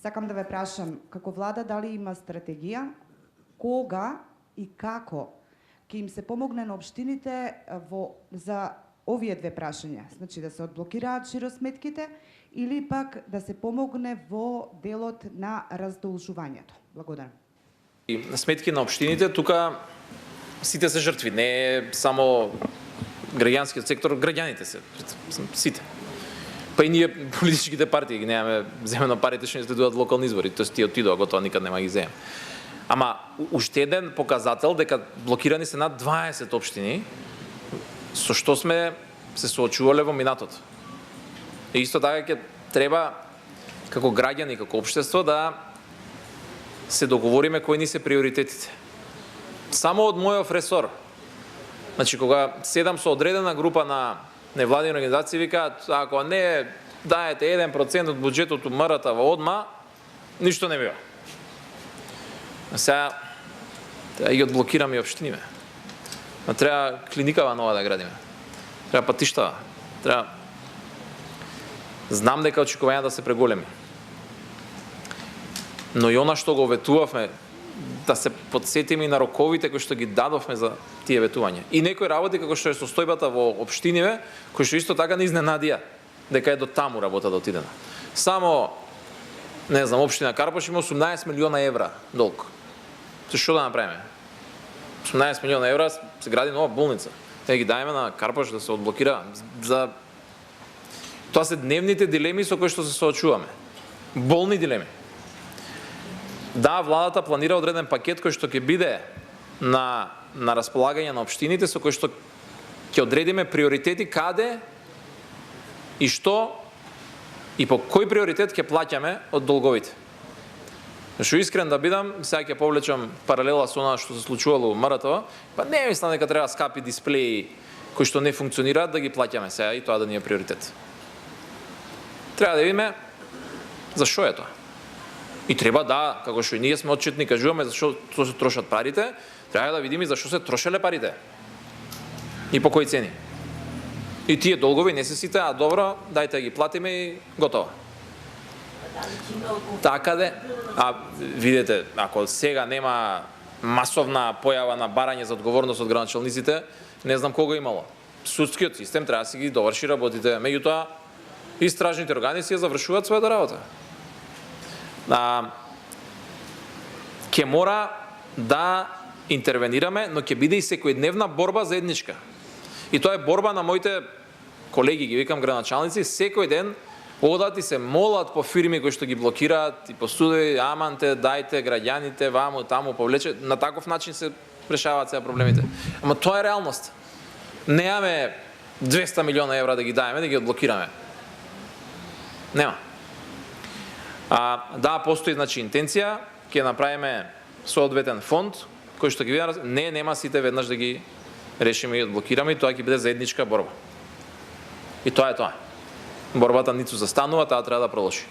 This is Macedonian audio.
Сакам да ве прашам, како влада, дали има стратегија, кога и како ќе им се помогне на општините за овие две прашања, значи да се одблокираат жиросметките или пак да се помогне во делот на раздолжувањето. Благодарам. И сметки на општините, тука сите се жртви, не е само граѓанскиот сектор, граѓаните се, сите. Па и ние политичките партии ги немаме земено парите што ни следуваат локални избори, тоест тие отидоа готово, никад нема ги земем. Ама уште еден показател дека блокирани се над 20 општини со што сме се соочувале во минатото. И исто така ќе треба како граѓани, како општество да се договориме кои ни се приоритетите. Само од мојов ресор. Значи кога седам со одредена група на невладини организации викаат ако не даете 1% од буџетот МРТ во одма, ништо не бива. Сега треба ги одблокираме и општиниме. Треба клиникава нова да градиме. Треба патиштава. Треба. Знам дека очекувања да се преголеми. Но и она што го ветувавме, да се подсетиме и на роковите кои што ги дадовме за тие ветувања. И некои работи како што е состојбата во општиниве, кои што исто така не изненадија дека е до таму работа да отидена. Само, не знам, општина Карпош има 18 милиона евра долг. Што да направиме? 18 милиона евра се гради нова болница. Те ги дајме на Карпош да се одблокира. За тоа се дневните дилеми со кои што се соочуваме. Болни дилеми. Да, владата планира одреден пакет кој што ќе биде на располагање на општините, со кој што ќе одредиме приоритети каде и што и по кој приоритет ќе плаќаме од долговите. Што искрен да бидам, сега ќе повлечам паралела со она што се случувало во МРТВ, па не мислам дека треба скапи дисплеи кои што не функционираат да ги плаќаме сега и тоа да ни е приоритет. Треба да видиме за што е тоа. И треба да, како што и ние сме отчетни, кажуваме за што се трошат парите, треба да видиме за што се трошеле парите. И по кои цени. И тие долгови не се сите, а добро, дајте да ги платиме и готово. Така де, видете, ако сега нема масовна појава на барање за одговорност од градоначалниците, не знам кога имало. Судскиот систем треба да си ги доврши работите, меѓутоа истражните органи си ја завршуваат својата работа. Ќе мора да интервенираме, но ќе биде и секојдневна борба заедничка. И тоа е борба на моите колеги, ги викам градоначалници, секој ден одат и се молат по фирми кои што ги блокираат и по судови, аманте, дајте граѓаните, ваму, таму, повлече. На таков начин се решаваат сега проблемите. Ама тоа е реалност. Немаме 200 милиона евра да ги даеме, да ги одблокираме. Нема. Да, постои значи интенција, ќе направиме соодветен фонд кој што ги види, нема сите веднаш да ги решиме и одблокираме и тоа ќе биде заедничка борба. И тоа е тоа. Борбата ниту застанува, таа треба да продолжи.